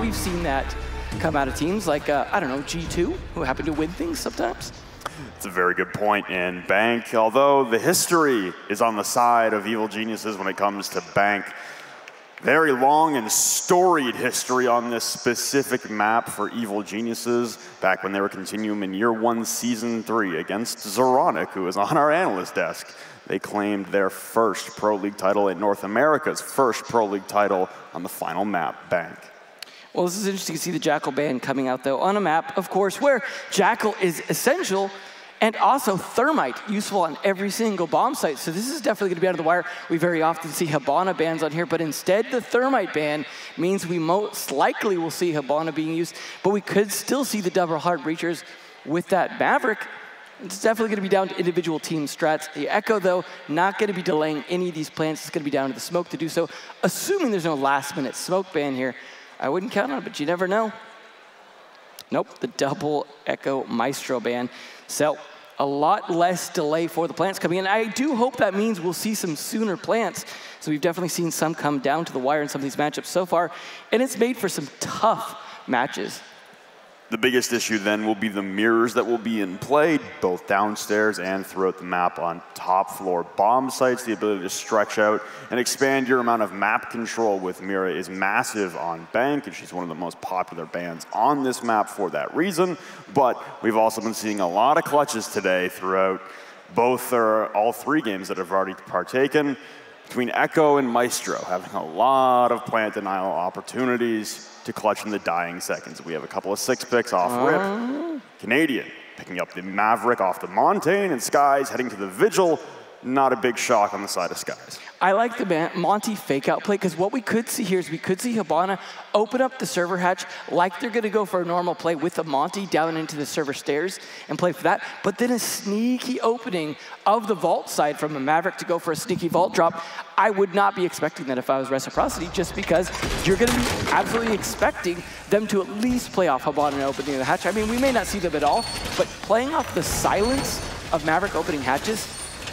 We've seen that come out of teams like, I don't know, G2, who happen to win things sometimes. It's a very good point. And Bank, although the history is on the side of Evil Geniuses when it comes to Bank, very long and storied history on this specific map for Evil Geniuses back when they were Continuum in Year 1, Season 3 against Zoronic, who was on our analyst desk. They claimed their first Pro League title in North America's first Pro League title on the final map, Bank. Well, this is interesting to see the Jackal ban coming out, though, on a map, of course, where Jackal is essential and also Thermite, useful on every single bomb site. So this is definitely going to be out of the wire. We very often see Hibana bans on here, but instead the Thermite ban means we most likely will see Hibana being used, but we could still see the double hard breachers with that Maverick. It's definitely going to be down to individual team strats. The Echo, though, not going to be delaying any of these plans. It's going to be down to the Smoke to do so, assuming there's no last-minute Smoke ban here. I wouldn't count on it, but you never know. Nope, the double Echo Maestro ban. So a lot less delay for the plants coming in. I do hope that means we'll see some sooner plants. So we've definitely seen some come down to the wire in some of these matchups so far, and it's made for some tough matches. The biggest issue then will be the mirrors that will be in play, both downstairs and throughout the map on top floor bomb sites. The ability to stretch out and expand your amount of map control with Mira is massive on Bank, and she's one of the most popular bans on this map for that reason. But we've also been seeing a lot of clutches today throughout both or all three games that have already partaken, between Echo and Maestro, having a lot of plant denial opportunities to clutch in the dying seconds. We have a couple of 6-picks off rip. Canadian picking up the Maverick off the Montaigne, and Skies heading to the Vigil. Not a big shock on the side of Skies. I like the Monty fake-out play, because what we could see here is we could see Hibana open up the server hatch like they're going to go for a normal play with the Monty down into the server stairs and play for that, but then a sneaky opening of the vault side from a Maverick to go for a sneaky vault drop. I would not be expecting that if I was Reciprocity, just because you're going to be absolutely expecting them to at least play off Hibana and opening the hatch. I mean, we may not see them at all, but playing off the silence of Maverick opening hatches,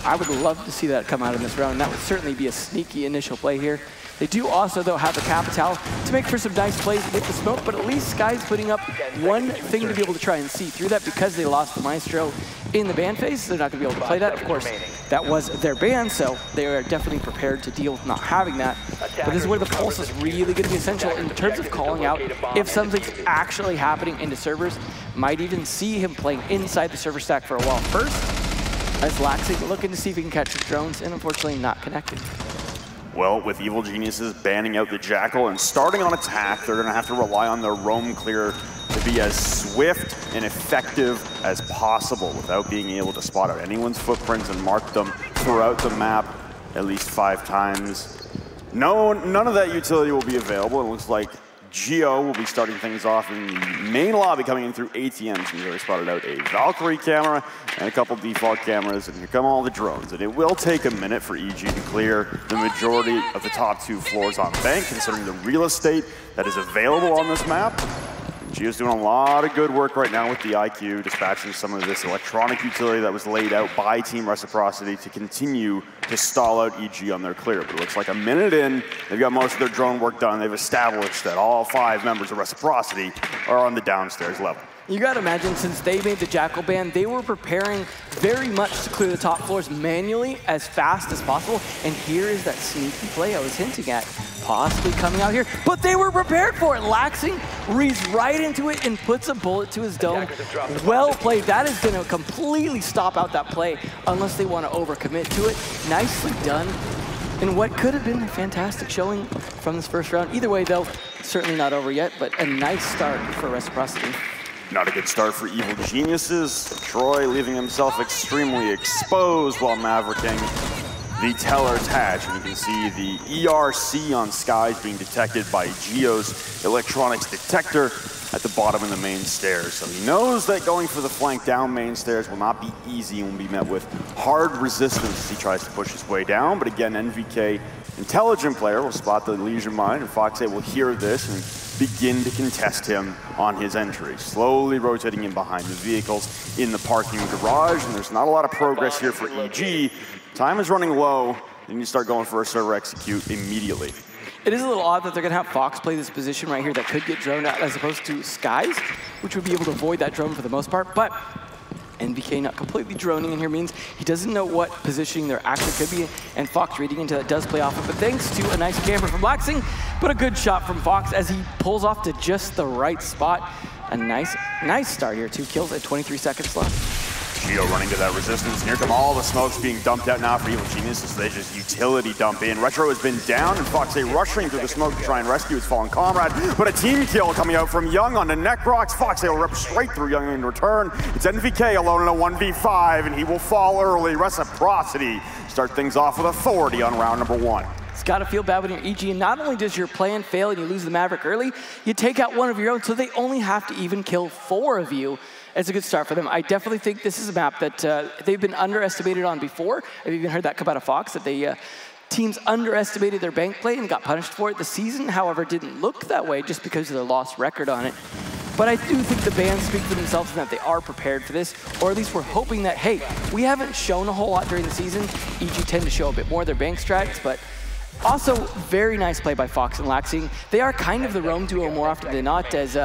I would love to see that come out in this round, and that would certainly be a sneaky initial play here. They do also, though, have the Capital to make for some nice plays with the Smoke, but at least Sky's putting up one thing to be able to try and see through that, because they lost the Maestro in the ban phase. They're not going to be able to play that. Of course, that was their ban, so they are definitely prepared to deal with not having that. But this is where the Pulse is really going to be essential in terms of calling out if something's actually happening into servers. Might even see him playing inside the server stack for a while first, as Laxing looking to see if he can catch the drones, and unfortunately not connecting. Well, with Evil Geniuses banning out the Jackal and starting on attack, they're going to have to rely on their roam clear to be as swift and effective as possible without being able to spot out anyone's footprints and mark them throughout the map at least 5 times. No, none of that utility will be available. It looks like Geo will be starting things off in the main lobby, coming in through ATMs. He's already spotted out a Valkyrie camera and a couple default cameras, and here come all the drones. And it will take a minute for EG to clear the majority of the top 2 floors on Bank, considering the real estate that is available on this map. Geo's doing a lot of good work right now with the IQ, dispatching some of this electronic utility that was laid out by Team Reciprocity to continue to stall out EG on their clear. But it looks like a minute in, they've got most of their drone work done. They've established that all 5 members of Reciprocity are on the downstairs level. You gotta imagine, since they made the Jackal ban, they were preparing very much to clear the top floors manually as fast as possible. And here is that sneaky play I was hinting at, possibly coming out here. But they were prepared for it. Laxing reads right into it and puts a bullet to his dome. Well played. That is gonna completely stop out that play unless they want to overcommit to it. Nicely done. And what could have been a fantastic showing from this first round. Either way, though, certainly not over yet, but a nice start for Reciprocity. Not a good start for Evil Geniuses. Troy leaving himself extremely exposed while mavericking the Teller's hatch. And you can see the ERC on Skies being detected by Geo's electronics detector at the bottom of the main stairs. So he knows that going for the flank down main stairs will not be easy and will be met with hard resistance as he tries to push his way down. But again, NVK, intelligent player, will spot the Legion Mine, and Fox 8 will hear this and begin to contest him on his entry, slowly rotating in behind the vehicles in the parking garage. And there's not a lot of progress here for EG. Time is running low, and you start going for a server execute immediately. It is a little odd that they're going to have Fox play this position right here that could get droned out as opposed to Skies, which would be able to avoid that drone for the most part. But NVK not completely droning in here means he doesn't know what positioning there actually could be, and Fox reading into that does play off of it. But thanks to a nice camera from Laxing, but a good shot from Fox as he pulls off to just the right spot. A nice start here. 2 kills at 23 seconds left. Geo running to that resistance, and here come all the smokes being dumped out now for Evil Geniuses. They just utility dump in. Retro has been down, and Foxy rushing through the smoke to try and rescue his fallen comrade, but a team kill coming out from Young onto Necrox. Foxy will rip straight through Young in return. It's NVK alone in a 1v5, and he will fall early. Reciprocity start things off with authority on round number 1. It's got to feel bad when you're EG, and not only does your plan fail and you lose the Maverick early, you take out one of your own, so they only have to even kill 4 of you. It's a good start for them. I definitely think this is a map that they've been underestimated on before. I've even heard that come out of Fox, that they teams underestimated their bank play and got punished for it. The season, however, didn't look that way just because of their lost record on it. But I do think the bans speak for themselves and that they are prepared for this, or at least we're hoping that, hey, we haven't shown a whole lot during the season. EG tend to show a bit more of their bank strats, but also very nice play by Fox and Laxing. They are kind of the roam duo more often than not, as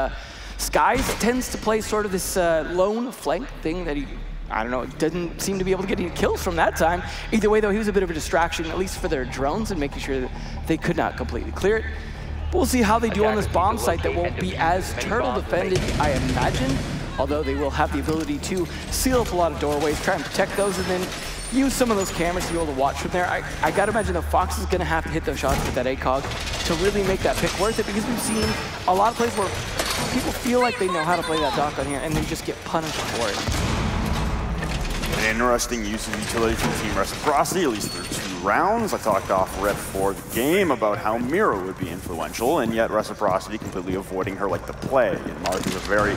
Skies tends to play sort of this lone flank thing that he, I don't know, doesn't seem to be able to get any kills from that time. Either way, though, he was a bit of a distraction, at least for their drones, and making sure that they could not completely clear it. But we'll see how they do on this bomb site that won't be as turtle defended, I imagine, although they will have the ability to seal up a lot of doorways, try and protect those, and then use some of those cameras to be able to watch from there. I gotta imagine that Fox is gonna have to hit those shots with that ACOG to really make that pick worth it, because we've seen a lot of plays where people feel like they know how to play that dock on here and they just get punished for it. An interesting use of utility from Team Reciprocity, at least through 2 rounds. I talked off rep for the game about how Mira would be influential, and yet Reciprocity completely avoiding her like the plague. And Mark is a very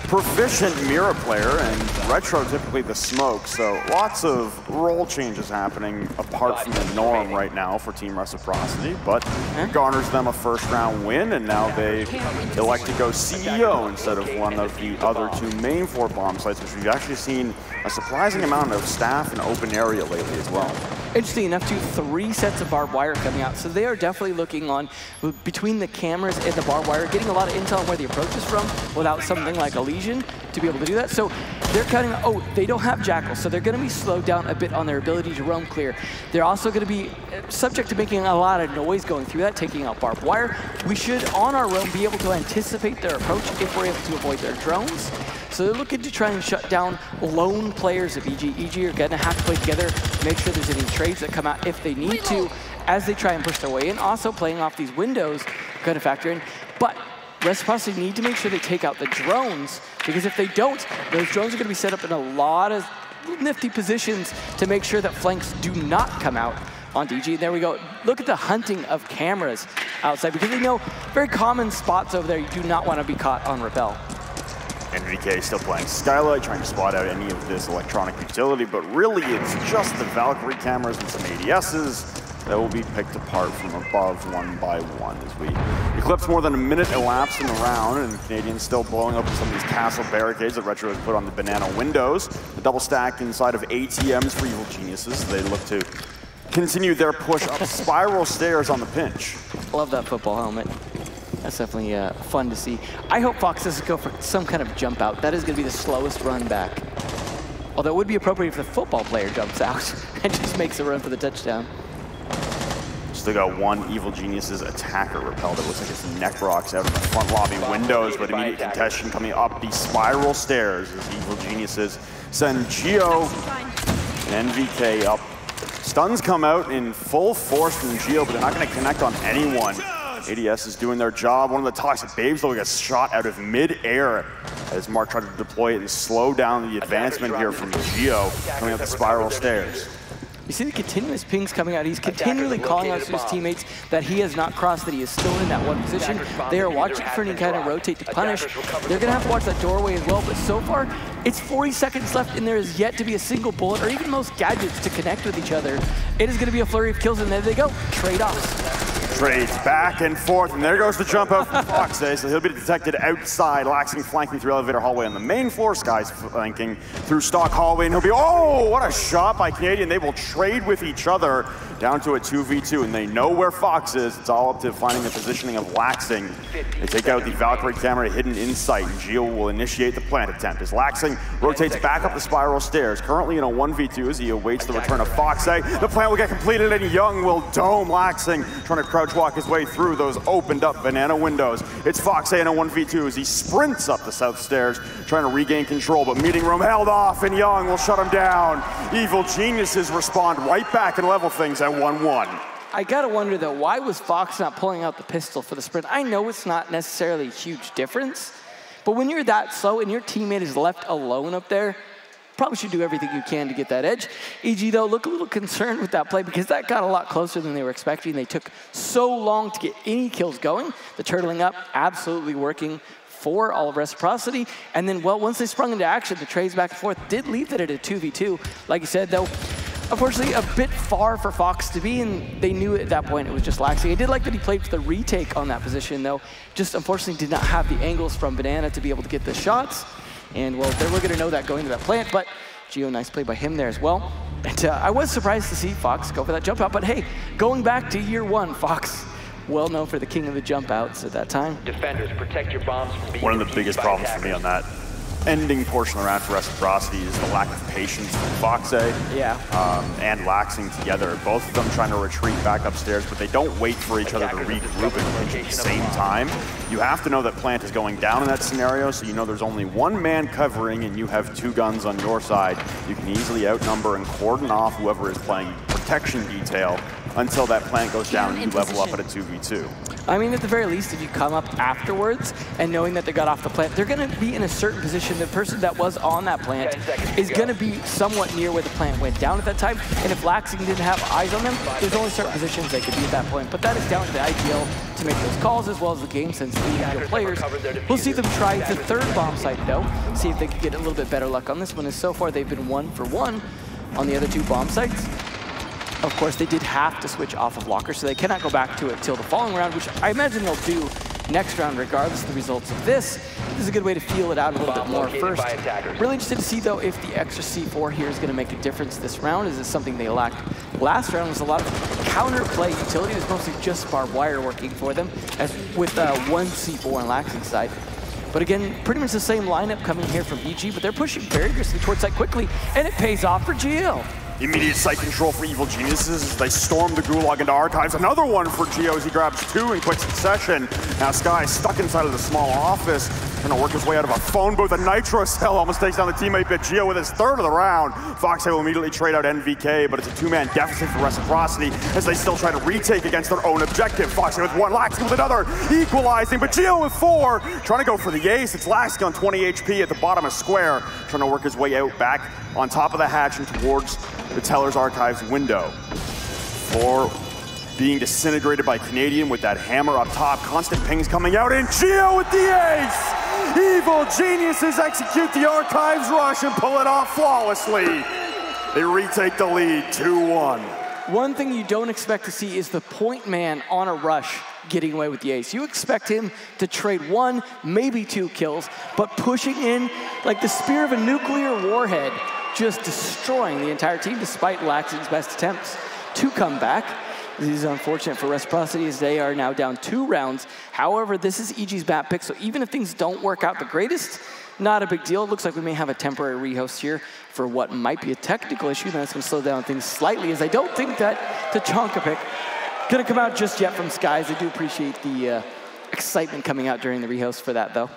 proficient Mira player, and Retro typically the smoke, so lots of role changes happening apart from the norm right now for Team Reciprocity, but it garners them a first-round win, and now they elect to go CEO instead of one of the other 2 main 4 bomb sites, which we've actually seen a surprising amount of staff in open area lately as well. Interesting enough, too, 3 sets of barbed wire coming out, so they are definitely looking on between the cameras and the barbed wire, getting a lot of intel on where the approach is from without something like a Legion to be able to do that. So they're counting, oh, they don't have Jackal, so they're going to be slowed down a bit on their ability to roam clear. They're also going to be subject to making a lot of noise going through that, taking out barbed wire. We should, on our roam, be able to anticipate their approach if we're able to avoid their drones. So they're looking to try and shut down lone players of EG. EG are going to have to play together, make sure there's any trades that come out if they need to, as they try and push their way in. Also playing off these windows, going to factor in. But Reciprocity need to make sure they take out the drones, because if they don't, those drones are going to be set up in a lot of nifty positions to make sure that flanks do not come out on DG. There we go. Look at the hunting of cameras outside, because they know very common spots over there you do not want to be caught on rappel. NVK still playing Skylight, trying to spot out any of this electronic utility, but really it's just the Valkyrie cameras and some ADSs that will be picked apart from above 1 by 1 as we eclipse more than a minute elapsed in the round, and Canadians still blowing up some of these castle barricades that Retro has put on the banana windows. The double stack inside of ATMs for Evil Geniuses. They look to continue their push up spiral stairs on the pinch. Love that football helmet. That's definitely fun to see. I hope Fox doesn't go for some kind of jump out. That is going to be the slowest run back. Although it would be appropriate if the football player jumps out and just makes a run for the touchdown. Still got 1 Evil Geniuses attacker repelled. It looks like it's Necrox out of the front lobby windows, but immediate contention coming up the spiral stairs as Evil Geniuses send Geo and NVK up. Stuns come out in full force from Geo, but they're not going to connect on anyone. ADS is doing their job. One of the Toxic Babes, though, gets shot out of mid-air as Mark tried to deploy it and slow down the advancement here from Geo coming up the spiral stairs. You see the continuous pings coming out. He's continually calling out to his teammates that he has not crossed, that he is still in that one position. They are watching for any kind of rotate to punish. They're going to have to watch that doorway as well, but so far, it's 40 seconds left, and there is yet to be a single bullet or even most gadgets to connect with each other. It is going to be a flurry of kills, and there they go. Trade-offs. Trades back and forth, and there goes the jump out from Foxay, so he'll be detected outside. Laxing flanking through elevator hallway on the main floor. Sky's flanking through stock hallway, and he'll be, oh, what a shot by Canadian. They will trade with each other down to a 2v2, and they know where Fox is. It's all up to finding the positioning of Laxing. They take out the Valkyrie camera hidden in sight, and Geo will initiate the plant attempt as Laxing rotates back up the spiral stairs, currently in a 1v2 as he awaits the return of Foxay. The plant will get completed, and Young will dome Laxing, trying to crouch walk his way through those opened up banana windows. It's Foxay in a 1v2 as he sprints up the south stairs, trying to regain control, but meeting room held off, and Young will shut him down. Evil Geniuses respond right back and level things at 1-1. I gotta wonder though, why was Fox not pulling out the pistol for the sprint? I know it's not necessarily a huge difference, but when you're that slow and your teammate is left alone up there, probably should do everything you can to get that edge. EG though, look a little concerned with that play because that got a lot closer than they were expecting. They took so long to get any kills going. The turtling up, absolutely working for all of Reciprocity. And then, well, once they sprung into action, the trades back and forth did leave it at a 2v2. Like you said, though, unfortunately, a bit far for Fox to be, and they knew at that point it was just Laxing. I did like that he played for the retake on that position, though. Just unfortunately did not have the angles from Banana to be able to get the shots. And, well, they were going to know that going to that plant, but Geo, nice play by him there as well. And I was surprised to see Fox go for that jump out, but hey, going back to year one, Fox, well known for the king of the jump outs at that time. Defenders, protect your bombs from being One of the biggest problems for me on that ending portion of the round for Reciprocity is the lack of patience from Foxay and Laxing together. Both of them trying to retreat back upstairs, but they don't wait for each other to regroup and at the same time. You have to know that plant is going down in that scenario, so you know there's only one man covering and you have two guns on your side. You can easily outnumber and cordon off whoever is playing protection detail until that plant goes down and you level up at a 2v2. I mean, at the very least, if you come up afterwards and knowing that they got off the plant, they're going to be in a certain position. The person that was on that plant is going to be somewhat near where the plant went down at that time. And if Laxing didn't have eyes on them, there's only certain positions they could be at that point. But that is down to the IGL to make those calls, as well as the game sense of the individual players. We'll see them try the third bomb site, though, see if they can get a little bit better luck on this one. As so far, they've been 1 for 1 on the other two bomb sites. Of course, they did have to switch off of Locker, so they cannot go back to it till the following round, which I imagine they'll do next round regardless of the results of this. This is a good way to feel it out a little bit more first. Really interested to see, though, if the extra C4 here is going to make a difference this round. Is this something they lacked last round? Was a lot of counterplay utility. It was mostly just barbed wire working for them, as with one C4 on Laxing's side. But again, pretty much the same lineup coming here from EG, but they're pushing very aggressively towards site quickly, and it pays off for Geo. Immediate site control for Evil Geniuses as they storm the Gulag into Archives. Another one for Geo as he grabs 2 in quick succession. Now Sky is stuck inside of the small office, trying to work his way out of a phone booth. A Nitro Cell almost takes down the teammate, but Geo with his third of the round. Foxay will immediately trade out NVK, but it's a 2-man deficit for Reciprocity as they still try to retake against their own objective. Foxay with 1, Laxing with another, equalizing, but Geo with 4, trying to go for the ace. It's Laxing on 20 HP at the bottom of square, trying to work his way out back on top of the hatch and towards the Teller's Archives window. 4 being disintegrated by Canadian with that hammer up top. Constant pings coming out, and Geo with the ace! Evil Geniuses execute the Archives rush and pull it off flawlessly. They retake the lead, 2-1. One thing you don't expect to see is the point man on a rush getting away with the ace. You expect him to trade 1, maybe 2 kills, but pushing in like the spear of a nuclear warhead, just destroying the entire team despite Laxing's best attempts to come back. This is unfortunate for Reciprocity as they are now down 2 rounds. However, this is EG's map pick, so even if things don't work out the greatest, not a big deal. It looks like we may have a temporary rehost here for what might be a technical issue. That's going to slow down things slightly, as I don't think that Tachanka pick going to come out just yet from Skies. I do appreciate the excitement coming out during the rehost for that, though.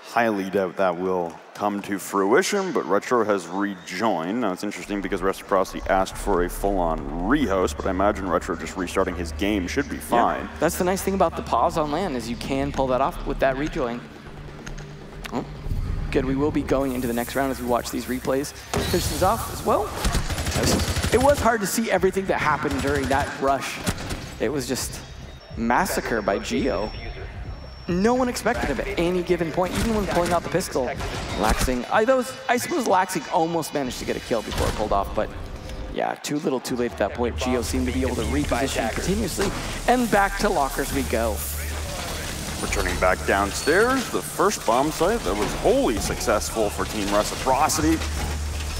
Highly doubt that will come to fruition, but Retro has rejoined. Now it's interesting because Reciprocity asked for a full-on rehost, but I imagine Retro just restarting his game should be fine. Yeah, that's the nice thing about the pause on LAN, is you can pull that off with that rejoin. Oh, good, we will be going into the next round as we watch these replays. Finish things off as well. It was hard to see everything that happened during that rush. It was just massacre by Geo. No one expected him at any given point, even when pulling out the pistol. Laxing, I suppose Laxing almost managed to get a kill before it pulled off, but Yeah, too little too late at that point. Geo seemed to be able to reposition continuously, and back to lockers we go. Returning back downstairs, the first bomb site that was wholly successful for Team Reciprocity.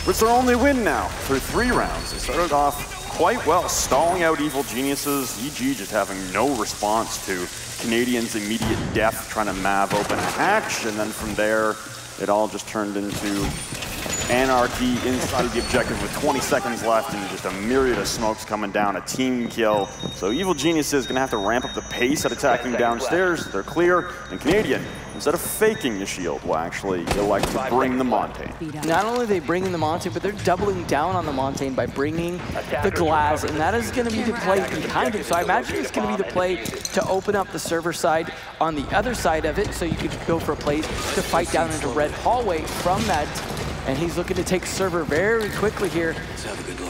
It's their only win now through 3 rounds. They started off quite well, stalling out Evil Geniuses. EG just having no response to Canadians' immediate death, trying to Mav open a hatch, and then from there, it all just turned into anarchy inside of the objective with 20 seconds left and just a myriad of smokes coming down, a team kill. So Evil Genius is going to have to ramp up the pace at attacking downstairs. They're clear, and Canadian, instead of faking the shield, will actually elect to bring the Montaigne. Not only are they bringing the Montaigne, but they're doubling down on the Montaigne by bringing the glass, and that is going to be the play behind it. So I imagine it's going to be the play to open up the server side on the other side of it, so you could go for a play to fight down into red hallway from that. And he's looking to take server very quickly here.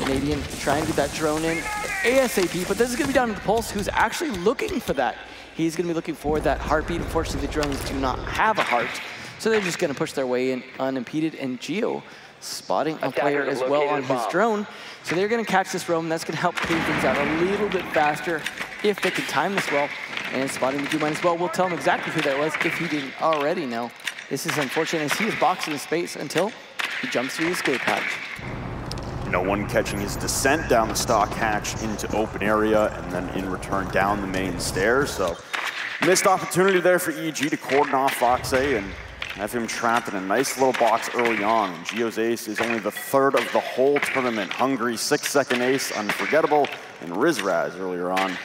Canadian trying to get that drone in ASAP, but this is going to be down to the Pulse, who's actually looking for that. He's going to be looking for that heartbeat. Unfortunately, the drones do not have a heart, so they're just going to push their way in unimpeded. And Geo spotting a player as well on his drone. So they're going to catch this roam. That's going to help clear things out a little bit faster if they can time this well. And spotting the G-Mine as well. We'll tell him exactly who that was if he didn't already know. This is unfortunate as he is boxing in space until he jumps through the escape hatch. No one catching his descent down the stock hatch into open area and then in return down the main stairs. So missed opportunity there for EG to cordon off Foxay and have him trapped in a nice little box early on. And Geo's ace is only the 3rd of the whole tournament. Hungry 6-second ace, unforgettable, and Rizraz earlier on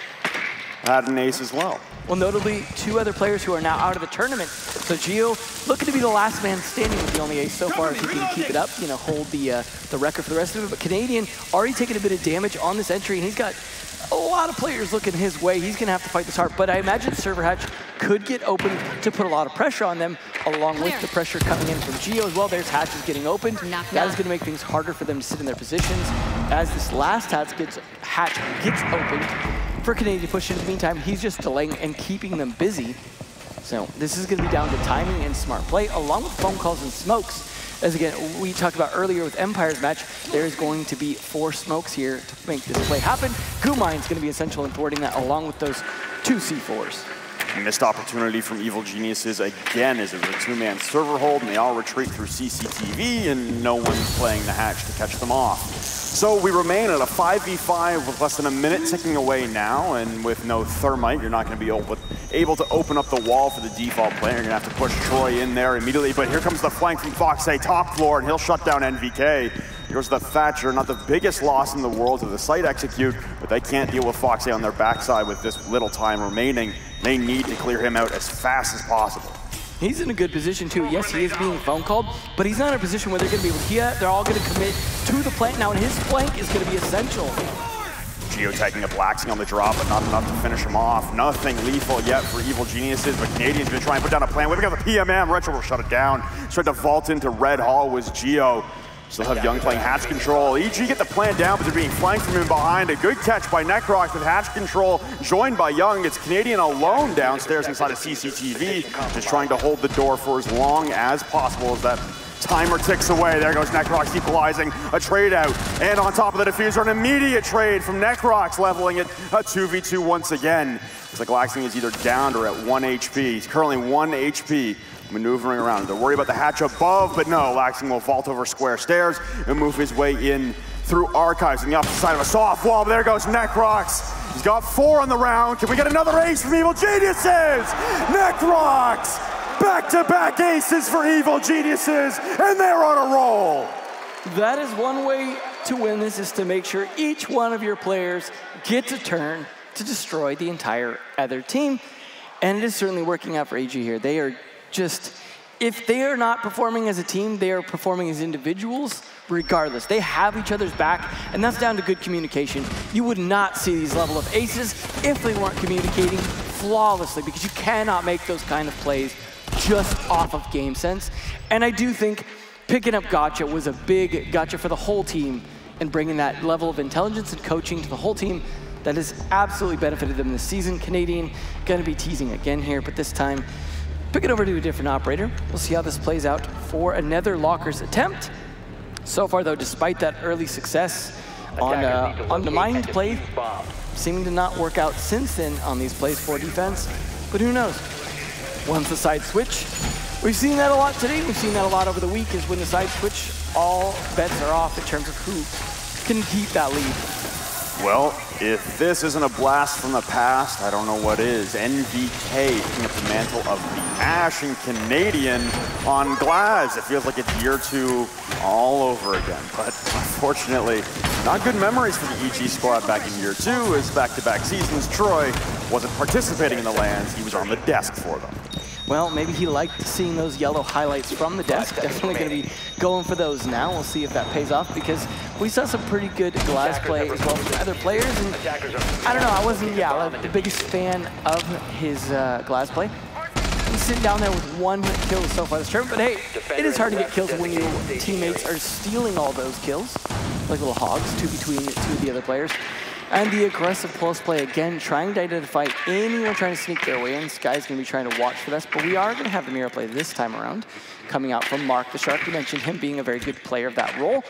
had an ace as well. Well, notably, 2 other players who are now out of the tournament. So Geo looking to be the last man standing with the only ace so far, if he can keep it up, you know, hold the record for the rest of it. But Canadian already taking a bit of damage on this entry, and he's got a lot of players looking his way. He's gonna have to fight this hard, but I imagine server hatch could get open to put a lot of pressure on them, along with the pressure coming in from Geo as well. There's hatches getting open. That is gonna make things harder for them to sit in their positions. As this last hatch gets opened, for Canadian to push in the meantime, he's just delaying and keeping them busy. So this is going to be down to timing and smart play, along with phone calls and smokes. As again, we talked about earlier with Empire's match, there is going to be 4 smokes here to make this play happen. G-Mine's going to be essential in thwarting that, along with those 2 C4s. Missed opportunity from Evil Geniuses again as it was a 2-man server hold, and they all retreat through CCTV, and no one's playing the hatch to catch them off. So we remain at a 5v5 with less than a minute ticking away now, and with no thermite, you're not going to be able to open up the wall for the default player. You're going to have to push Troy in there immediately, but here comes the flank from Foxay, top floor, and he'll shut down NVK. Here goes the Thatcher, not the biggest loss in the world to the site execute, but they can't deal with Foxay on their backside with this little time remaining. They need to clear him out as fast as possible. He's in a good position too. Yes, he is being phone called, but he's not in a position where they're going to be able to, they're all going to commit to the plant now, and his flank is going to be essential. Geo taking a Blacksing on the drop, but not enough to finish him off. Nothing lethal yet for Evil Geniuses, but Canadian's been trying to put down a plan. We've got the PMM, Retro will shut it down. Tried to vault into Red Hall was Geo. Still have Young playing hatch control. EG get the plan down, but they're being flanked from in behind. A good catch by Necrox with hatch control, joined by Young. It's Canadian alone downstairs inside of CCTV, just trying to hold the door for as long as possible as that timer ticks away. There goes Necrox equalizing a trade out. And on top of the diffuser, an immediate trade from Necrox, leveling it a 2v2 once again. Looks like Laxing is either downed or at 1 HP. He's currently 1 HP. Maneuvering around. They're worried about the hatch above, but no, Laxing will vault over square stairs and move his way in through archives on the opposite side of a soft wall. But there goes Necrox. He's got 4 on the round. Can we get another ace from Evil Geniuses? Necrox! Back-to-back aces for Evil Geniuses, and they're on a roll. That is one way to win this, is to make sure each one of your players gets a turn to destroy the entire other team. And it is certainly working out for AG here. They are just, if they are not performing as a team, they are performing as individuals regardless. They have each other's back, and that's down to good communication. You would not see these level of aces if they weren't communicating flawlessly, because you cannot make those kind of plays just off of game sense. And I do think picking up Gotcha was a big gotcha for the whole team, and bringing that level of intelligence and coaching to the whole team that has absolutely benefited them this season. Canadian gonna be teasing again here, but this time pick it over to a different operator. We'll see how this plays out for another Lockers attempt. So far though, despite that early success, on the mind play, seeming to not work out since then on these plays for defense, but who knows? Once the side switch, we've seen that a lot today, we've seen that a lot over the week, is when the side switch, all bets are off in terms of who can keep that lead. Well, if this isn't a blast from the past, I don't know what is. NVK picking up the mantle of the Ash and Canadian on Glaz. It feels like it's year 2 all over again, but unfortunately, not good memories for the EG squad back in year 2, as back-to-back seasons, Troy wasn't participating in the LANs, he was on the desk for them. Well, maybe he liked seeing those yellow highlights from the desk. Definitely going to be going for those now. We'll see if that pays off, because we saw some pretty good Glaz play as well from other players. And I don't know, I wasn't, the biggest fan of his Glaz play. He's sitting down there with 1 kill so far this tournament, but hey, it is hard to get kills when your teammates are stealing all those kills, like little hogs, 2 between 2 of the other players. And the aggressive pulse play again, trying to identify anyone trying to sneak their way in. Sky's going to be trying to watch for this, but we are going to have the mirror play this time around, coming out from Mark the Shark. You mentioned him being a very good player of that role.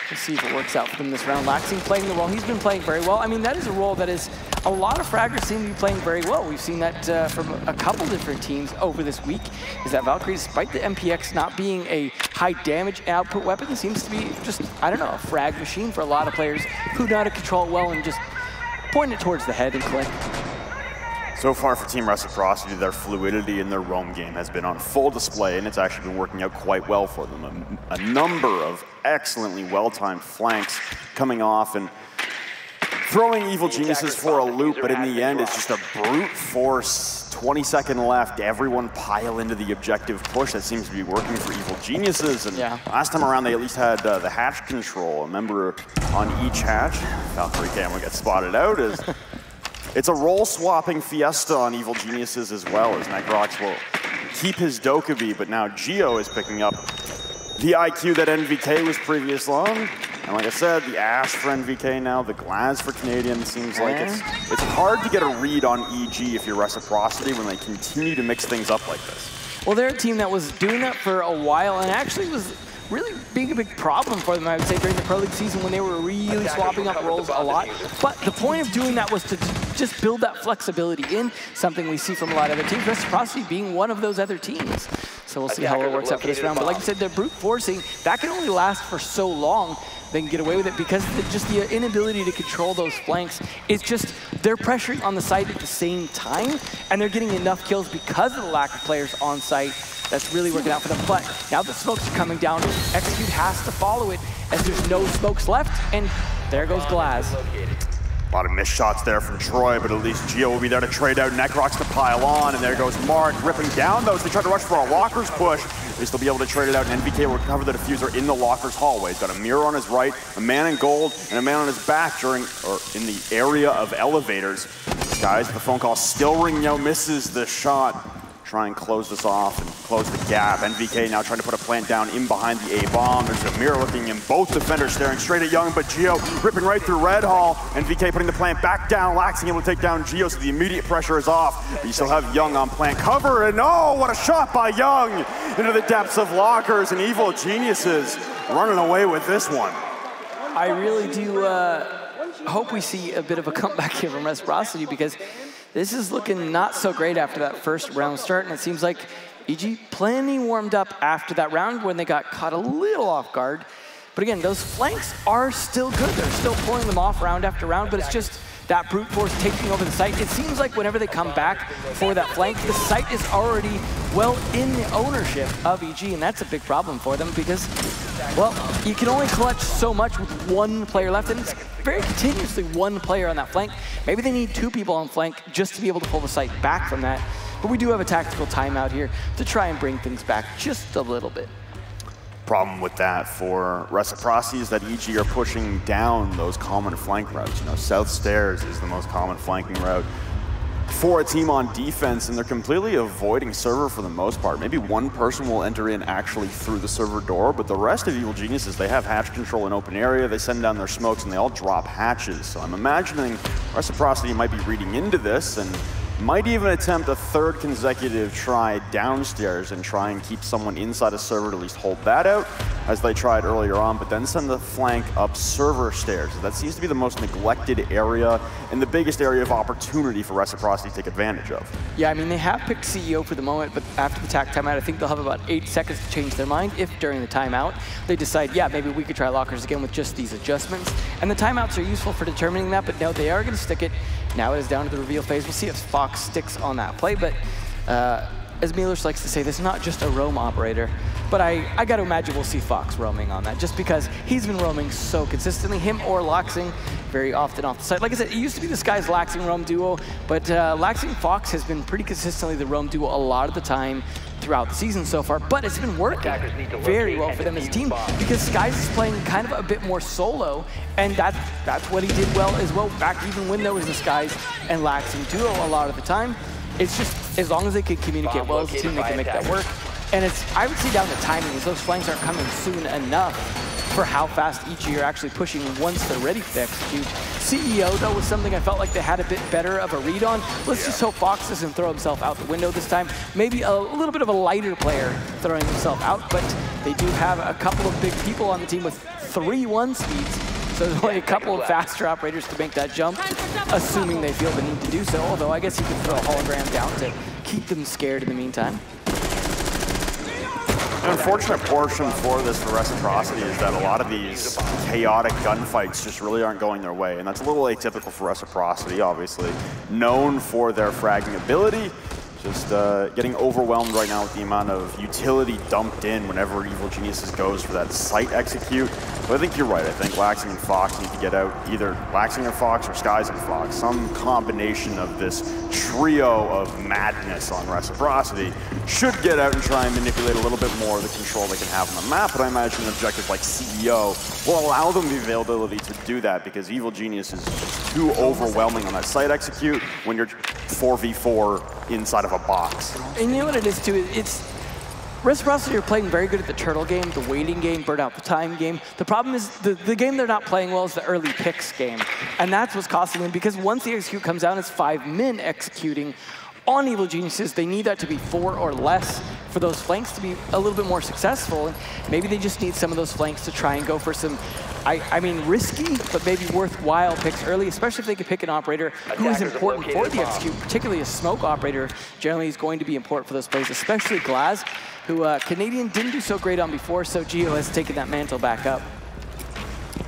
We'll see if it works out for him this round. Laxing playing the role. He's been playing very well. I mean, that is a role that is a lot of fraggers seem to be playing very well. We've seen that from a couple different teams over this week, is that Valkyrie, despite the MPX not being a high damage output weapon, seems to be just, I don't know, a frag machine for a lot of players who know how to control it well and just point it towards the head and click. So far for Team Reciprocity, their fluidity in their roam game has been on full display, and it's actually been working out quite well for them. A number of excellently well-timed flanks coming off and throwing Evil Geniuses for a loop, but in the end, it's just a brute force, 20-second left, everyone pile into the objective push that seems to be working for Evil Geniuses. And last time around, they at least had the hatch control, a member on each hatch. Valkyrie camera gets spotted out as it's a role-swapping fiesta on Evil Geniuses as well, as Nightrox will keep his Dokkaebi, but now Geo is picking up the IQ that NVK was previous long. And like I said, the Ash for NVK now, the Glaz for Canadian. Seems like it's hard to get a read on EG if you're Reciprocity when they continue to mix things up like this. Well, they're a team that was doing that for a while and actually was really being a big problem for them, I would say, during the Pro League season when they were really swapping up roles a lot. But the point of doing that was to just build that flexibility in, something we see from a lot of other teams, Reciprocity being one of those other teams. So we'll see how it works out for this round. But like I said, they're brute forcing. That can only last for so long. They can get away with it because just the inability to control those flanks. It's just they're pressuring on the site at the same time, and they're getting enough kills because of the lack of players on site. That's really working out for them. But now the smokes are coming down. Execute has to follow it as there's no smokes left, and there goes Glaz. A lot of missed shots there from Troy, but at least Geo will be there to trade out. Necrox to pile on, and there goes Mark ripping down those. They try to rush for a Lockers push. They still be able to trade it out, and NVK will recover the diffuser in the Lockers hallway. He's got a mirror on his right, a man in gold, and a man on his back in the area of elevators. Guys, the phone call still ringing out, misses the shot. Try and close this off and close the gap. NVK now trying to put a plant down in behind the A-bomb. There's a mirror looking in, both defenders staring straight at Young, but Geo ripping right through Red Hall. NVK putting the plant back down, Laxing able to take down Geo, so the immediate pressure is off. But you still have Young on plant cover, and oh, what a shot by Young into the depths of Lockers, and Evil Geniuses running away with this one. I really do hope we see a bit of a comeback here from Reciprocity, because this is looking not so great after that first round start, and it seems like EG plenty warmed up after that round when they got caught a little off guard. But again, those flanks are still good. They're still pulling them off round after round, but it's just that brute force taking over the site. It seems like whenever they come back for that flank, the site is already well in the ownership of EG, and that's a big problem for them because, well, you can only clutch so much with one player left, and it's very continuously one player on that flank. Maybe they need 2 people on flank just to be able to pull the site back from that. But we do have a tactical timeout here to try and bring things back just a little bit. Problem with that for Reciprocity is that EG are pushing down those common flank routes. You know, South Stairs is the most common flanking route for a team on defense, and they're completely avoiding server for the most part. Maybe one person will enter in actually through the server door, but the rest of Evil Geniuses, they have hatch control in open area, they send down their smokes, and they all drop hatches. So I'm imagining Reciprocity might be reading into this and might even attempt a 3rd consecutive try downstairs and try and keep someone inside a server to at least hold that out. as they tried earlier on, but then send the flank up server stairs. That seems to be the most neglected area and the biggest area of opportunity for Reciprocity to take advantage of. Yeah, I mean, they have picked CEO for the moment, but after the TAC timeout, I think they'll have about 8 seconds to change their mind if during the timeout they decide, yeah, maybe we could try lockers again with just these adjustments. And the timeouts are useful for determining that, but no, they are going to stick it. Now it is down to the reveal phase. We'll see if Fox sticks on that play, but as Mielers likes to say, this is not just a roam operator, but I got to imagine we'll see Fox roaming on that, just because he's been roaming so consistently, him or Laxing, very often off the site. Like I said, it used to be this guy's Laxing roam duo, but Laxing Fox has been pretty consistently the roam duo a lot of the time throughout the season so far, but it's been working very well for them as a team because Skies is playing kind of a bit more solo, and that's what he did well as well back even when there was the Skies and Laxing duo a lot of the time. It's just, as long as they can communicate well as a team, they can make that work. And it's, I would say down the timing is those flanks aren't coming soon enough for how fast each of you are actually pushing once they're ready to execute. CEO, though, was something I felt like they had a bit better of a read on. Let's just hope Fox doesn't throw himself out the window this time. Maybe a little bit of a lighter player throwing himself out, but they do have a couple of big people on the team with 3 1 speeds. So there's only a couple of faster operators to make that jump, assuming they feel the need to do so, although I guess you could throw a hologram down to keep them scared in the meantime. An unfortunate portion for this for Reciprocity is that a lot of these chaotic gunfights just really aren't going their way, and that's a little atypical for Reciprocity, obviously. Known for their fragging ability, just getting overwhelmed right now with the amount of utility dumped in whenever Evil Geniuses goes for that site execute. But I think you're right. I think Laxing and Fox need to get out, either Laxing and Fox or Skies and Fox. Some combination of this trio of madness on Reciprocity should get out and try and manipulate a little bit more of the control they can have on the map. But I imagine an objective like CEO will allow them the availability to do that, because Evil Genius is just too overwhelming on that site execute when you're 4v4 inside of a box. And you know what it is too? It's Reciprocity are playing very good at the turtle game, the waiting game, burn out the time game. The problem is the game they're not playing well is the early picks game. And that's what's costing them, because once the execute comes down, it's 5 men executing on Evil Geniuses. They need that to be 4 or less for those flanks to be a little bit more successful. And maybe they just need some of those flanks to try and go for some, I mean, risky, but maybe worthwhile picks early, especially if they could pick an operator who is important for the execute, particularly a smoke operator. Generally is going to be important for those plays, especially Glaz, who Canadian didn't do so great on before, so Gio has taken that mantle back up.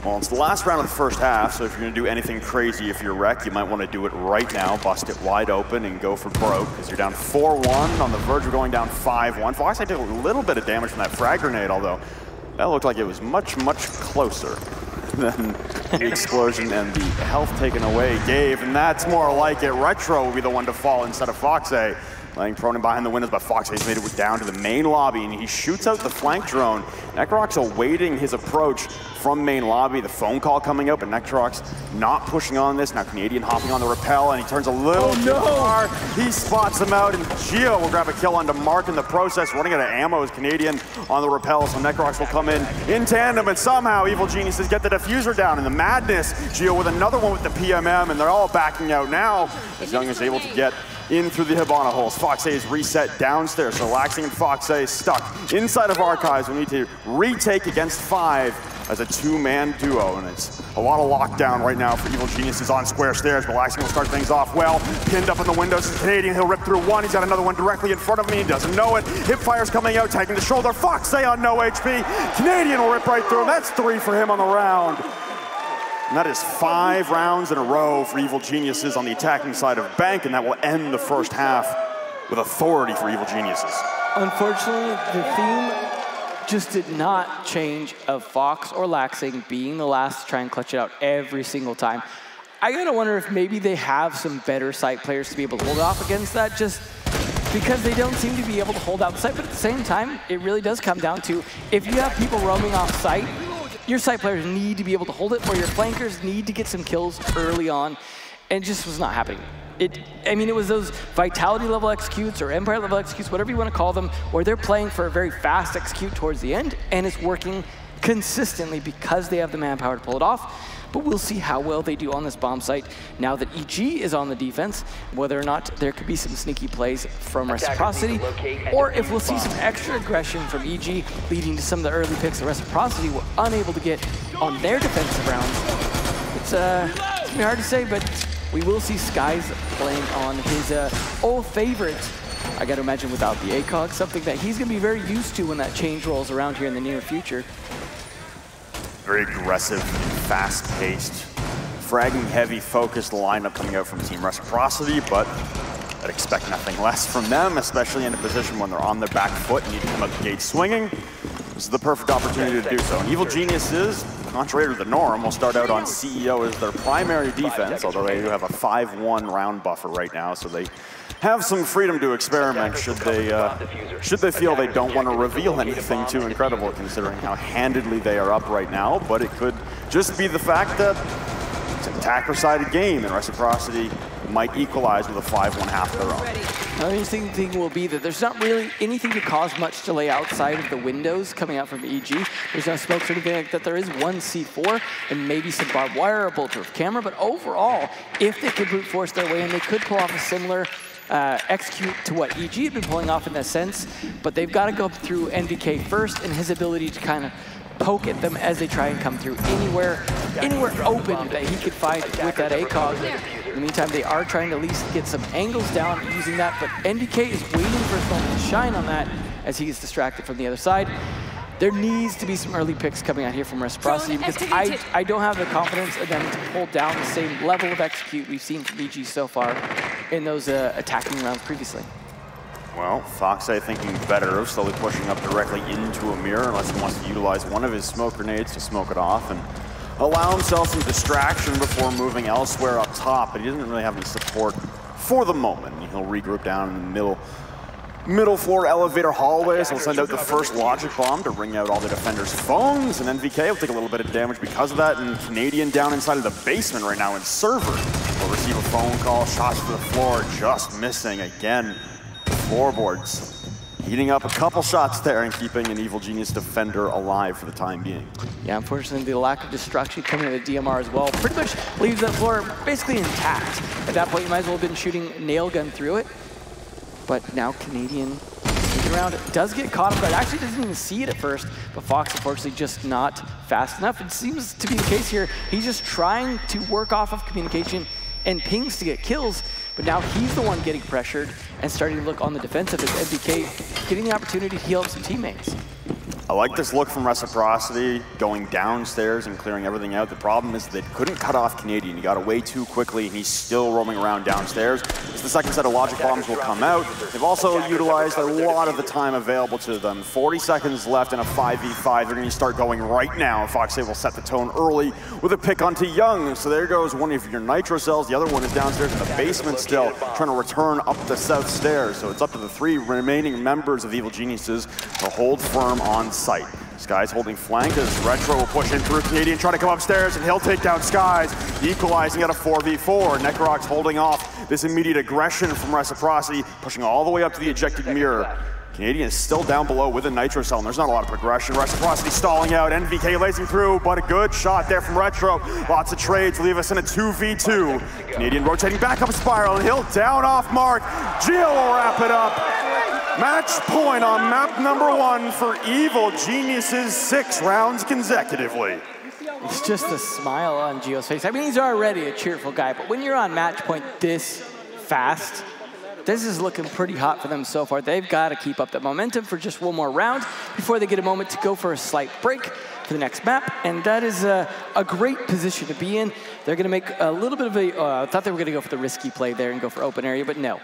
Well, it's the last round of the first half, so if you're going to do anything crazy if you're wrecked, you might want to do it right now, bust it wide open and go for broke, because you're down 4-1, on the verge of going down 5-1. Fox, I did a little bit of damage from that frag grenade, although that looked like it was much, much closer than the explosion and the health taken away gave, and that's more like it. Retro will be the one to fall instead of Foxay. Laying prone behind the windows, but Foxay's made it down to the main lobby, and he shoots out the flank drone. Necrox awaiting his approach from main lobby. The phone call coming up, but Necrox not pushing on this. Now Canadian hopping on the rappel, and he turns a little too far. He spots him out, and Gio will grab a kill onto Mark in the process. Running out of ammo is Canadian on the rappel, so Necrox will come in tandem, and somehow Evil Geniuses get the diffuser down. In the madness, Gio with another one with the PMM, and they're all backing out now, as Young is able to get in through the Hibana holes. Foxay is reset downstairs, so Laxing and Foxay stuck inside of Archives. We need to retake against 5 as a 2-man duo, and it's a lot of lockdown right now for Evil Geniuses on square stairs, but Laxing will start things off well. Pinned up in the windows is Canadian. He'll rip through one. He's got another one directly in front of me. He doesn't know it. Hip fire's coming out, tagging the shoulder. Foxay on no HP. Canadian will rip right through him. That's 3 for him on the round. And that is 5 rounds in a row for Evil Geniuses on the attacking side of Bank, and that will end the first half with authority for Evil Geniuses. Unfortunately, the theme just did not change of Fox or Laxing being the last to try and clutch it out every single time. I gotta wonder if maybe they have some better site players to be able to hold off against that, just because they don't seem to be able to hold out the site. But at the same time, it really does come down to, if you have people roaming off site, your site players need to be able to hold it, or your flankers need to get some kills early on, and it just was not happening. I mean, it was those vitality level executes or empire level executes, whatever you want to call them, where they're playing for a very fast execute towards the end, and it's working consistently because they have the manpower to pull it off. but we'll see how well they do on this bomb site now that EG is on the defense, whether or not there could be some sneaky plays from Reciprocity, or if we'll see some extra aggression from EG leading to some of the early picks that Reciprocity were unable to get on their defensive rounds. It's gonna be hard to say, but we will see Skies playing on his old favorite. I gotta imagine without the ACOG, something that he's gonna be very used to when that change rolls around here in the near future. Very aggressive, fast-paced, fragging heavy, focused lineup coming out from Team Reciprocity, but I'd expect nothing less from them, especially in a position when they're on their back foot and need to come out the gate swinging. This is the perfect opportunity to do so. And Evil Geniuses, contrary to the norm, will start out on CEO as their primary defense, although they do have a 5-1 round buffer right now, so they have some freedom to experiment should they feel they don't want to reveal anything too incredible, considering how handedly they are up right now. But it could just be the fact that it's an attacker-sided game, and Reciprocity might equalize with a 5-1 half of their own. Another interesting thing will be that there's not really anything to cause much delay outside of the windows coming out from EG. There's no smokes or anything like that. There is one C4 and maybe some barbed wire or bulletproof camera, but overall, if they could brute force their way in, they could pull off a similar execute to what EG had been pulling off in that sense, but they've got to go through NVK first and his ability to kind of poke at them as they try and come through anywhere open that he could find with that ACOG. In the meantime, they are trying to at least get some angles down using that, but NVK is waiting for his moment to shine on that as he gets distracted from the other side. There needs to be some early picks coming out here from Reciprocity because I don't have the confidence in them to hold down the same level of execute we've seen from EG so far in those attacking rounds previously. Well, Foxeye thinking better of slowly pushing up directly into a mirror unless he wants to utilize one of his smoke grenades to smoke it off and allow himself some distraction before moving elsewhere up top, but he doesn't really have any support for the moment. He'll regroup down in the middle floor elevator hallways. He'll send out the first logic bomb to ring out all the defenders' phones, and NVK will take a little bit of damage because of that, and Canadian down inside of the basement right now in server will receive a phone call, shots to the floor, just missing again. Floorboards heating up a couple shots there and keeping an Evil Genius defender alive for the time being. Yeah, unfortunately, the lack of destruction coming to the DMR as well pretty much leaves that floor basically intact. At that point, you might as well have been shooting nail gun through it. But now Canadian sneaking around does get caught up, but actually doesn't even see it at first. But Fox, unfortunately, just not fast enough. It seems to be the case here. He's just trying to work off of communication and pings to get kills, but now he's the one getting pressured and starting to look on the defensive as MDK getting the opportunity to heal up some teammates. I like this look from Reciprocity, going downstairs and clearing everything out. The problem is they couldn't cut off Canadian. He got away too quickly, and he's still roaming around downstairs. So the second set of logic bombs will come out. They've also utilized a lot of the time available to them. 40 seconds left in a 5v5. They're going to start going right now. Foxay will set the tone early with a pick onto Young. So there goes one of your nitro cells. The other one is downstairs in the basement still, trying to return up the south stairs. So it's up to the 3 remaining members of Evil Geniuses to hold firm on site. Skies holding flank as Retro will push in through Canadian, trying to come upstairs, and he'll take down Skies, equalizing at a 4v4. Necroc's holding off this immediate aggression from Reciprocity, pushing all the way up to the ejected mirror. Canadian is still down below with a nitro cell, and there's not a lot of progression. Reciprocity stalling out, NVK lacing through, but a good shot there from Retro. Lots of trades leave us in a 2v2. Canadian rotating back up a spiral, and he'll down off Mark. Gio will wrap it up. Match point on map number 1 for Evil Geniuses 6 rounds consecutively. It's just a smile on Gio's face. I mean, he's already a cheerful guy, but when you're on match point this fast, this is looking pretty hot for them so far. They've got to keep up that momentum for just one more round before they get a moment to go for a slight break for the next map, and that is a great position to be in. They're going to make a little bit of a, I thought they were going to go for the risky play there and go for open area, but no.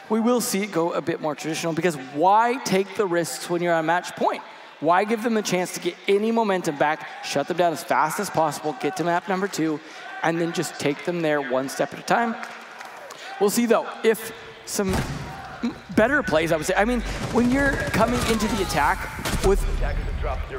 We will see it go a bit more traditional, because why take the risks when you're on match point? Why give them a chance to get any momentum back, shut them down as fast as possible, get to map number 2, and then just take them there one step at a time? We'll see, though, if some better plays, I would say. I mean, when you're coming into the attack with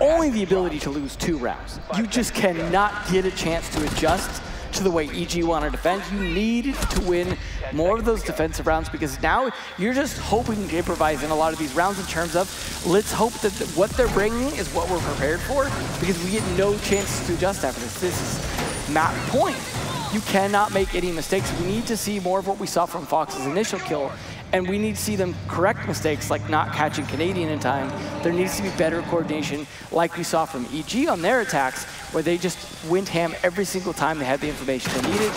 only the ability to lose 2 rounds, you just cannot get a chance to adjust to the way EG want to defend. You need to win more of those defensive rounds, because now you're just hoping to improvise in a lot of these rounds in terms of, let's hope that what they're bringing is what we're prepared for, because we get no chance to adjust after this. This is map point. You cannot make any mistakes. We need to see more of what we saw from Fox's initial kill, and we need to see them correct mistakes like not catching Canadian in time. There needs to be better coordination like we saw from EG on their attacks, where they just went ham every single time they had the information they needed.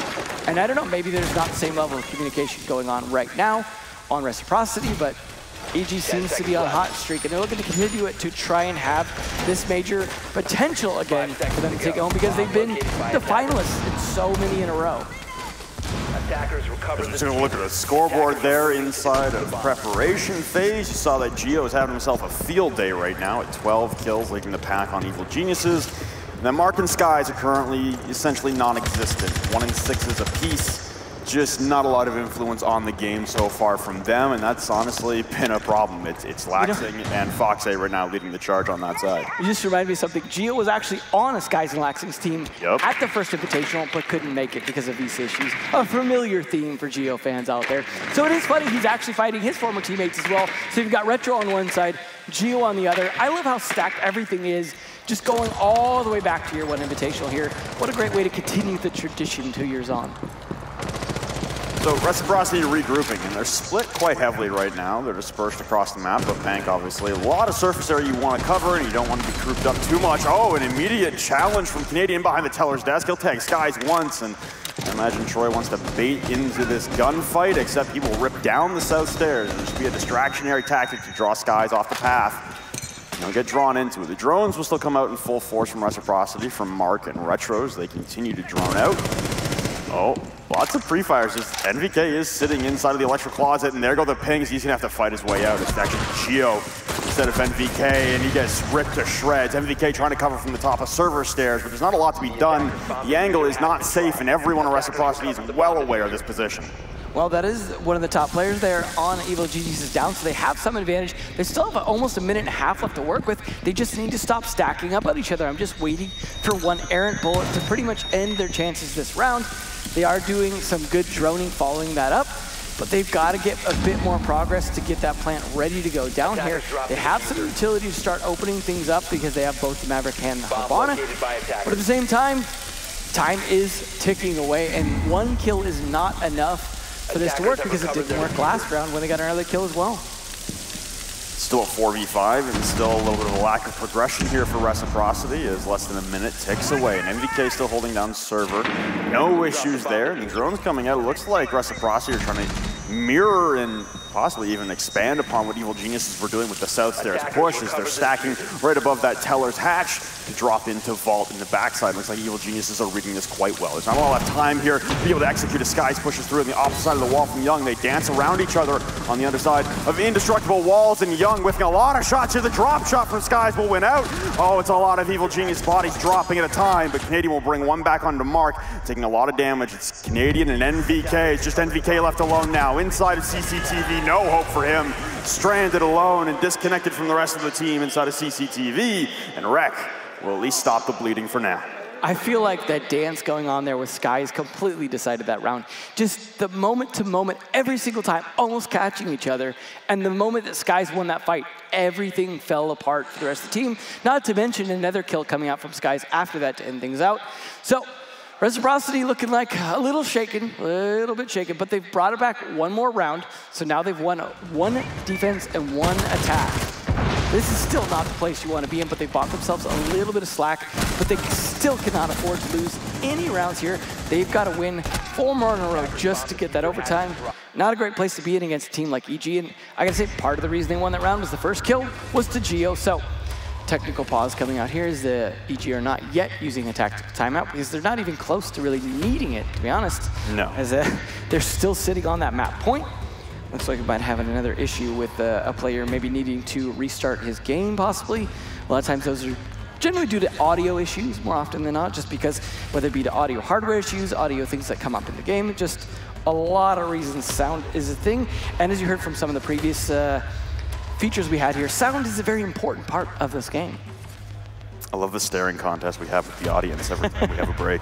And I don't know, maybe there's not the same level of communication going on right now on Reciprocity, but EG seems to be on a hot streak, and they're looking to continue it to try and have this major potential again for them to take it home, because they've been the finalists in so many in a row. Just going to look at the scoreboard there inside of preparation phase. You saw that Geo is having himself a field day right now at 12 kills, leading the pack on Evil Geniuses. And then Mark and Skies are currently essentially non-existent, 1 and 6s apiece. Just not a lot of influence on the game so far from them, and that's honestly been a problem. It's Laxing and Fox A right now leading the charge on that side. You just reminded me of something. Geo was actually on a Skies and Laxing's team at the first Invitational, but couldn't make it because of these issues. A familiar theme for Geo fans out there. So it is funny, he's actually fighting his former teammates as well. So you've got Retro on one side, Geo on the other. I love how stacked everything is, just going all the way back to year 1 Invitational here. What a great way to continue the tradition 2 years on. So Reciprocity regrouping, and they're split quite heavily right now. They're dispersed across the map, but Bank obviously a lot of surface area you want to cover, and you don't want to be grouped up too much. Oh, an immediate challenge from Canadian behind the teller's desk. He'll tag Skies once, and I imagine Troy wants to bait into this gunfight, except he will rip down the south stairs. It'll just be a distractionary tactic to draw Skies off the path. And he'll get drawn into it. The drones will still come out in full force from Reciprocity, from Mark and Retros. They continue to drone out. Oh, lots of pre-fires. Just NVK is sitting inside of the electric closet, and there go the pings. He's gonna have to fight his way out. It's actually Geo instead of NVK, and he gets ripped to shreds. NVK trying to cover from the top of server stairs, but there's not a lot to be done. The angle is not safe, and everyone on Reciprocity is well aware of this position. Well, that is one of the top players there on Evil Geniuses down, so they have some advantage. They still have almost a minute and a half left to work with. They just need to stop stacking up on each other. I'm just waiting for one errant bullet to pretty much end their chances this round. They are doing some good droning following that up, but they've got to get a bit more progress to get that plant ready to go down here. They have some utility to start opening things up because they have both the Maverick and the Habana, but at the same time is ticking away, and one kill is not enough for this to work, because it didn't work last round when they got another kill as well. Still a 4v5, and still a little bit of a lack of progression here for Reciprocity, as less than a minute ticks away. And MVK still holding down server. No issues there, and the drones coming out. It looks like Reciprocity are trying to mirror and possibly even expand upon what Evil Geniuses were doing with the south stairs push, as they're stacking right above that teller's hatch to drop into vault in the backside. Looks like Evil Geniuses are reading this quite well. There's not a lot of time here to be able to execute as Skies pushes through on the opposite side of the wall from Young. They dance around each other on the underside of indestructible walls, and Young whiffing a lot of shots here. The drop shot from Skies will win out. Oh, it's a lot of Evil Genius bodies dropping at a time, but Canadian will bring one back onto Mark, taking a lot of damage. It's Canadian and NVK. It's just NVK left alone now. Inside of CCTV, no hope for him. Stranded alone and disconnected from the rest of the team inside of CCTV, and Rec will at least stop the bleeding for now. I feel like that dance going on there with Skies completely decided that round. Just the moment to moment, every single time, almost catching each other. And the moment that Skies won that fight, everything fell apart for the rest of the team. Not to mention another kill coming out from Skies after that to end things out. So Reciprocity looking like a little bit shaken, but they've brought it back one more round. So now they've won one defense and one attack. This is still not the place you want to be in, but they bought themselves a little bit of slack, but they still cannot afford to lose any rounds here. They've got to win 4 more in a row just to get that overtime. Not a great place to be in against a team like EG, and I gotta say, part of the reason they won that round was the first kill was to Geo. So technical pause coming out here is the EG are not yet using a tactical timeout, because they're not even close to really needing it, to be honest. No. As they're still sitting on that map point. Looks like we might have another issue with a player maybe needing to restart his game, possibly. A lot of times those are generally due to audio issues more often than not, just because whether it be to audio hardware issues, audio things that come up in the game, just a lot of reasons sound is a thing. And as you heard from some of the previous features we had here, sound is a very important part of this game. I love the staring contest we have with the audience every time we have a break.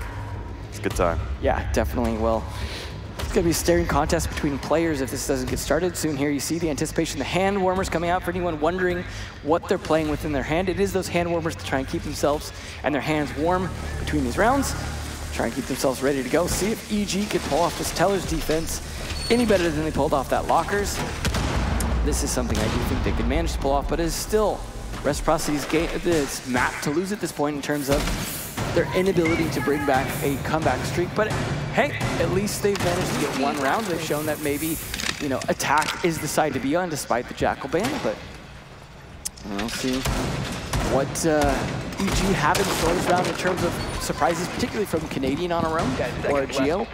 It's a good time. Yeah, definitely will. It's going to be a staring contest between players if this doesn't get started soon. Here you see the anticipation, the hand warmers coming out for anyone wondering what they're playing with in their hand. It is those hand warmers to try and keep themselves and their hands warm between these rounds. try and keep themselves ready to go. See if EG could pull off this Teller's defense any better than they pulled off that Lockers. This is something I do think they could manage to pull off, but it is still Reciprocity's game, this map to lose at this point in terms of their inability to bring back a comeback streak. But hey, at least they've managed to get one round. They've shown that maybe, you know, attack is the side to be on despite the Jackal ban. But we'll see what EG have in store this round in terms of surprises, particularly from Canadian on a roam or Geo.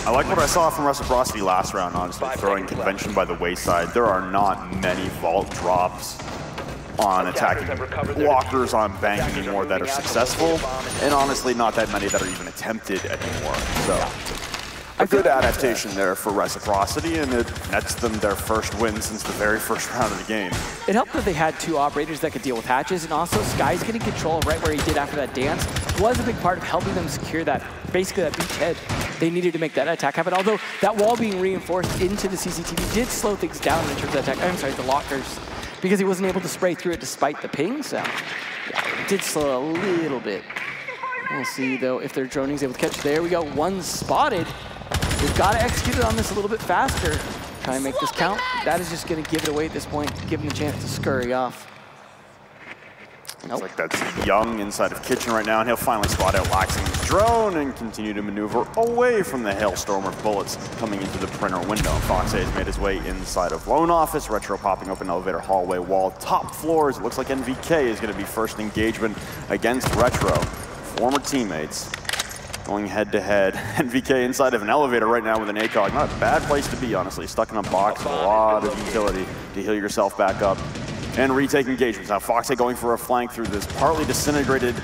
I like what I saw from Reciprocity last round, honestly, throwing Convention by the wayside. There are not many vault drops on attacking walkers on bank anymore that are successful, and honestly not that many that are even attempted anymore. So a good adaptation there for Reciprocity, and it nets them their first win since the very first round of the game. It helped that they had two operators that could deal with hatches, and also Sky's getting control right where he did after that dance was a big part of helping them secure that, basically that beachhead they needed to make that attack happen. Although that wall being reinforced into the CCTV did slow things down in terms of attack. I'm sorry, the Lockers, because he wasn't able to spray through it despite the ping, so yeah, it did slow a little bit. We'll see though if their droning's able to catch. There we go, one spotted. We've got to execute it on this a little bit faster. Try and make this count. That is just going to give it away at this point, give him the chance to scurry off. Looks like that's Young inside of Kitchen right now, and he'll finally spot out Laxing's drone and continue to maneuver away from the hailstorm of bullets coming into the printer window. Fox A has made his way inside of Loan Office. Retro popping open elevator hallway wall. Top floors. It looks like NVK is going to be first engagement against Retro. Former teammates going head to head. NVK inside of an elevator right now with an ACOG. Not a bad place to be, honestly. Stuck in a box with a lot of utility to heal yourself back up and retake engagements. Now Fox A going for a flank through this partly disintegrated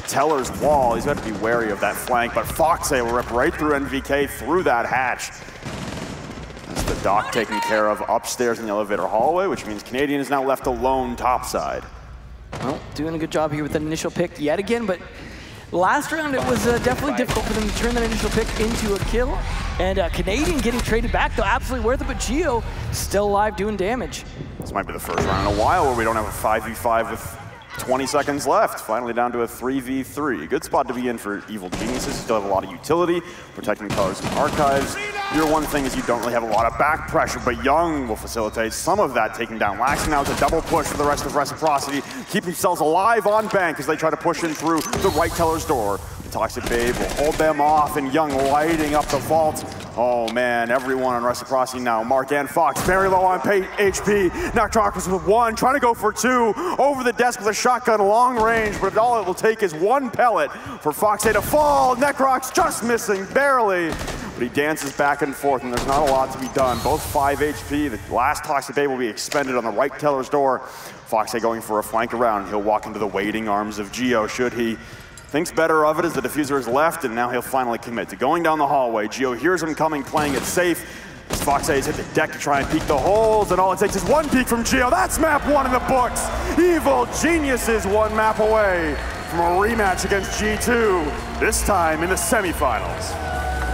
Teller's wall. He's got to be wary of that flank, but Fox A will rip right through NVK through that hatch. That's the dock taken care of upstairs in the elevator hallway, which means Canadian is now left alone topside. Well, doing a good job here with the initial pick yet again, but last round it was definitely difficult for them to turn that initial pick into a kill. And Canadian getting traded back, though, absolutely worth it, but Geo still alive doing damage. This might be the first round in a while where we don't have a 5v5 with 20 seconds left. Finally down to a 3v3. Good spot to be in for Evil Geniuses. Still have a lot of utility, protecting colors and archives. Your one thing is you don't really have a lot of back pressure, but Young will facilitate some of that, taking down Laxing. Now it's a double push for the rest of Reciprocity. Keep themselves alive on bank as they try to push in through the right Teller's door. The Toxic Babe will hold them off, and Young lighting up the vault. Oh man, everyone on Reciprocity now. Mark and Fox very low on HP. Necrox with one, trying to go for two. Over the desk with a shotgun, long range, but all it will take is one pellet for Fox A to fall. Necrox just missing, barely. But he dances back and forth, and there's not a lot to be done. Both 5 HP. The last Toxic Babe will be expended on the right Teller's door. Fox A going for a flank around. He'll walk into the waiting arms of Geo, should he. Thinks better of it as the diffuser is left, and now he'll finally commit to going down the hallway. Geo hears him coming, playing it safe. As Fox A has hit the deck to try and peek the holes, and all it takes is one peek from Geo. That's map 1 in the books. Evil Geniuses one map away from a rematch against G2, this time in the semifinals.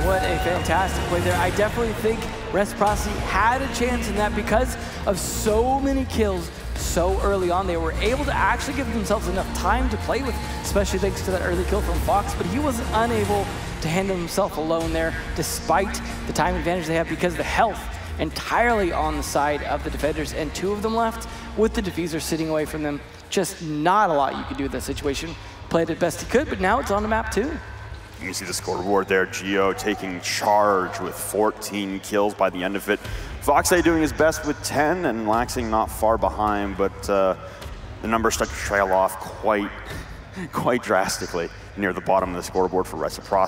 What a fantastic play there. I definitely think Reciprocity had a chance in that because of so many kills so early on. They were able to actually give themselves enough time to play with, especially thanks to that early kill from Fox, but he was unable to handle himself alone there despite the time advantage they have because the health entirely on the side of the defenders, and two of them left with the diffuser sitting away from them. Just not a lot you could do in that situation. Played it best he could, but now it's on to map 2. You see the scoreboard there. Geo taking charge with 14 kills by the end of it. Fox A doing his best with 10, and Laxing not far behind, but the numbers start to trail off quite drastically near the bottom of the scoreboard for Reciprocity.